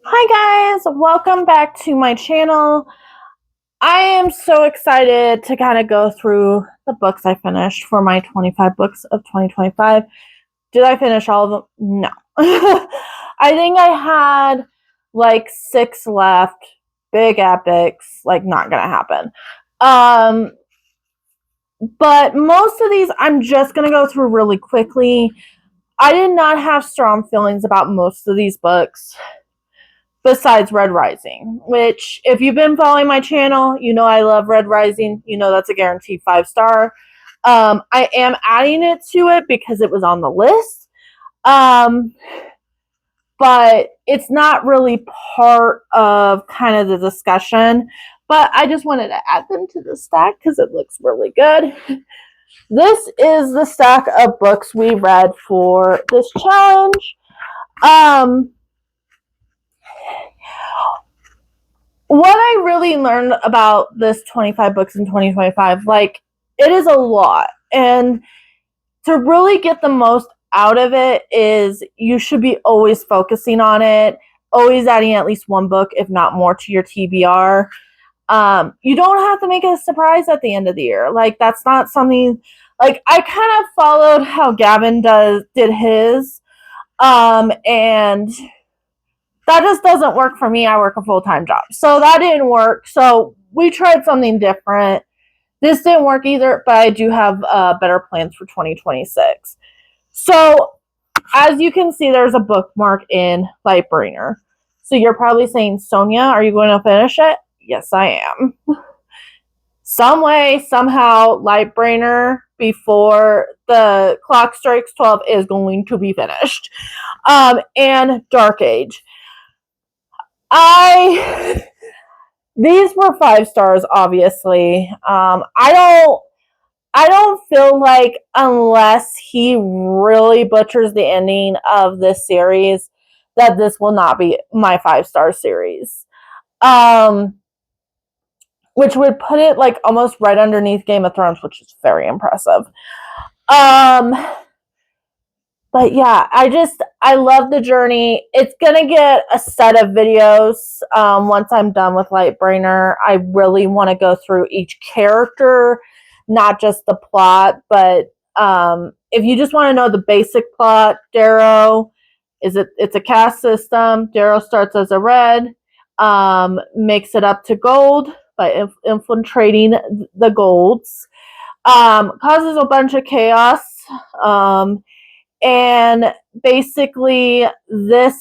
Hi guys, welcome back to my channel. I am so excited to kind of go through the books I finished for my 25 books of 2025. Did I finish all of them? No. I think I had like 6 left. Big epics, like not gonna happen. But most of these I'm just gonna go through really quickly. I did not have strong feelings about most of these books besides Red Rising, which if you've been following my channel, you know I love Red Rising. You know that's a guaranteed 5-star. I am adding it to it because it was on the list. But it's not really part of kind of the discussion. But I just wanted to add them to the stack because it looks really good. This is the stack of books we read for this challenge. What I really learned about this 25 books in 2025, like, it is a lot. And to really get the most out of it is you should be always focusing on it, always adding at least one book, if not more, to your TBR. You don't have to make it a surprise at the end of the year. Like, that's not something, like, I kind of followed how Gavin did his, and that just doesn't work for me. I work a full-time job. So that didn't work. So we tried something different. This didn't work either, but I do have better plans for 2026. So as you can see, there's a bookmark in Lightbringer. So you're probably saying, Sonia, are you going to finish it? Yes, I am. Some way, somehow, Lightbringer before the clock strikes 12 is going to be finished. And Dark Age. These were 5-stars, obviously. I don't feel like unless he really butchers the ending of this series, that this will not be my 5-star series. Which would put it like almost right underneath Game of Thrones, which is very impressive. But yeah, I love the journey. It's gonna get a set of videos once I'm done with Lightbringer. I really want to go through each character, not just the plot, but if you just want to know the basic plot, Darrow it's a caste system. Darrow starts as a red, makes it up to gold by infiltrating the golds, causes a bunch of chaos. And basically the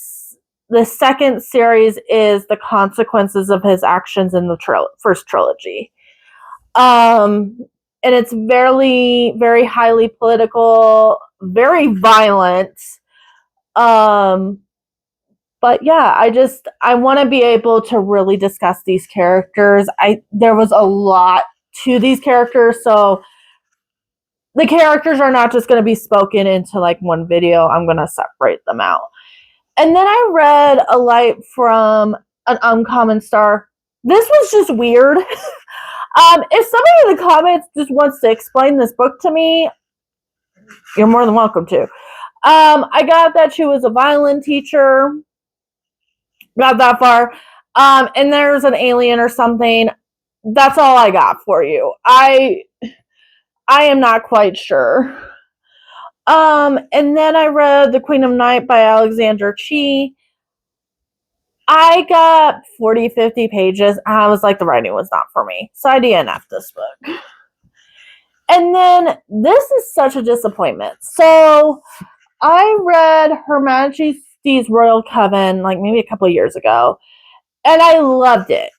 second series is the consequences of his actions in the first trilogy. And it's very highly political, very violent. But yeah, I want to be able to really discuss these characters. There was a lot to these characters, so the characters are not just going to be spoken into like one video. I'm going to separate them out. And then I read A Light from an Uncommon Star. This was just weird. If somebody in the comments just wants to explain this book to me, you're more than welcome to. I got that she was a violin teacher. Got that far. And there's an alien or something. That's all I got for you. I am not quite sure. And then I read The Queen of Night by Alexander Chee. I got 40, 50 pages, and I was like, the writing was not for me. So I DNF'd this book. And then this is such a disappointment. So I read Her Majesty's Royal Coven like maybe a couple years ago, and I loved it.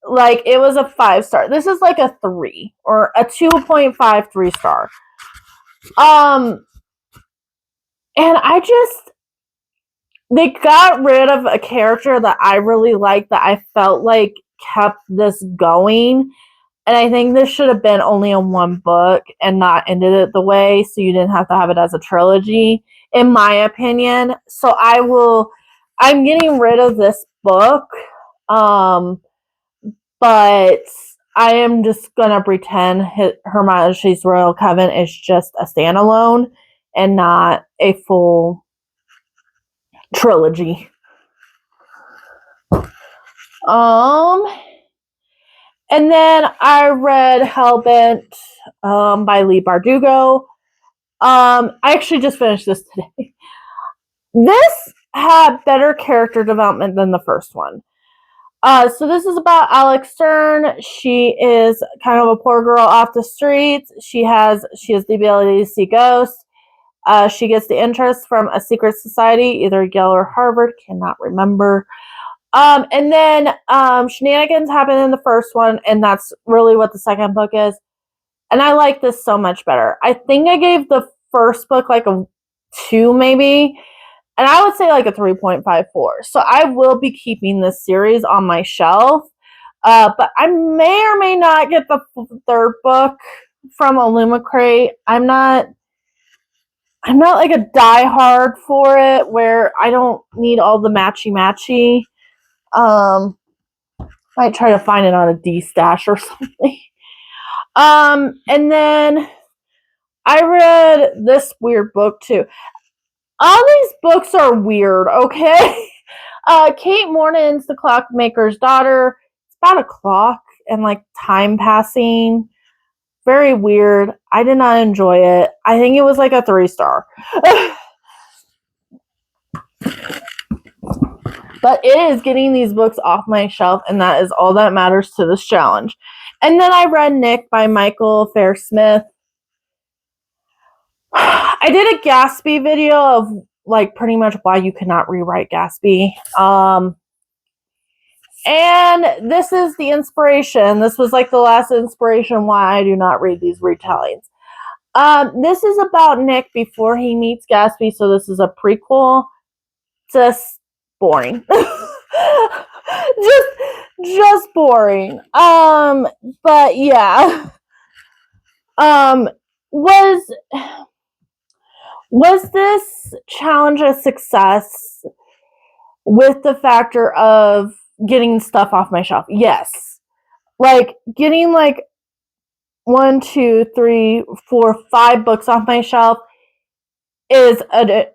Like, it was a 5-star. This is like a 3 or a 2.5 3-star. And they got rid of a character that I really liked, that I felt like kept this going. And I think this should have been only in one book and not ended it the way, so you didn't have to have it as a trilogy, in my opinion. So I'm getting rid of this book. But I am just gonna pretend Her Majesty's Royal Coven is just a standalone and not a full trilogy. And then I read Hellbent by Leigh Bardugo. I actually just finished this today. This had better character development than the first one. So this is about Alex Stern. She is kind of a poor girl off the streets. She has the ability to see ghosts. She gets the interest from a secret society, either Yale or Harvard, cannot remember. And then shenanigans happen in the first one, and that's really what the second book is. And I like this so much better. I think I gave the first book like a 2 maybe, and I would say like a 3.54. So I will be keeping this series on my shelf. But I may or may not get the third book from Illumicrate. I'm not like a diehard for it where I don't need all the matchy. Might try to find it on a D-stash or something. And then I read this weird book too. All these books are weird, okay? Kate Morton's The Clockmaker's Daughter. It's about a clock and like time passing. Very weird. I did not enjoy it. I think it was like a 3-star. But it is getting these books off my shelf, and that is all that matters to this challenge. And then I read Nick by Michael Fair-Smith. I did a Gatsby video of like pretty much why you cannot rewrite Gatsby. And this is the inspiration. This was like the last inspiration why I do not read these retellings. This is about Nick before he meets Gatsby, so this is a prequel. Just boring. just boring. But yeah. Was this challenge a success with the factor of getting stuff off my shelf? Yes. Like getting like 1, 2, 3, 4, 5 books off my shelf is a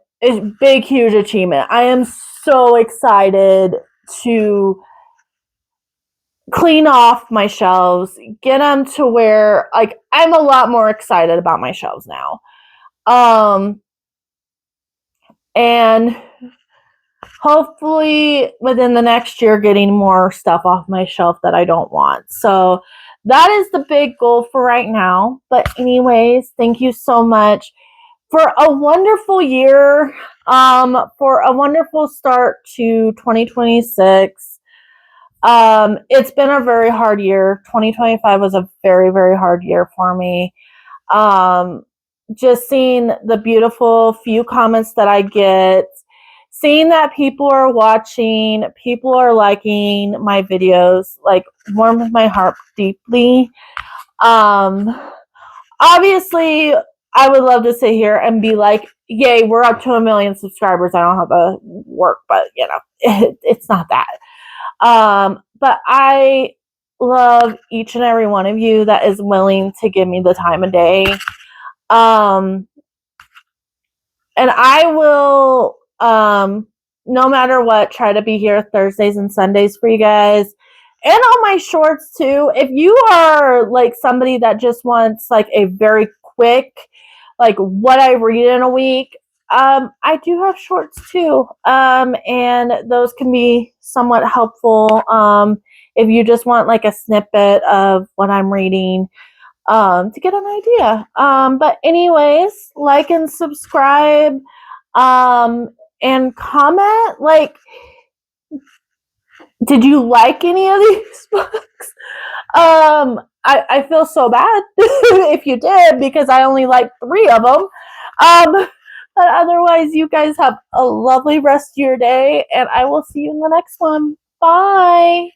big, huge achievement. I am so excited to clean off my shelves, get them to where like I'm a lot more excited about my shelves now. And hopefully within the next year getting more stuff off my shelf that I don't want. So that is the big goal for right now. But anyways, thank you so much for a wonderful year, for a wonderful start to 2026. It's been a very hard year. 2025 was a very, very hard year for me. Just seeing the beautiful few comments that I get, seeing that people are watching, people are liking my videos, like warms my heart deeply. Obviously, I would love to sit here and be like, yay, we're up to 1 million subscribers. I don't have to work, but you know, it's not that. But I love each and every one of you that is willing to give me the time of day. And I will, no matter what, try to be here Thursdays and Sundays for you guys. And on my shorts too. If you are like somebody that just wants like a very quick, like what I read in a week, I do have shorts too. And those can be somewhat helpful. If you just want like a snippet of what I'm reading, to get an idea. But anyways, like and subscribe, and comment. Like, did you like any of these books? I feel so bad if you did because I only liked 3 of them. But otherwise, you guys have a lovely rest of your day, and I will see you in the next one. Bye.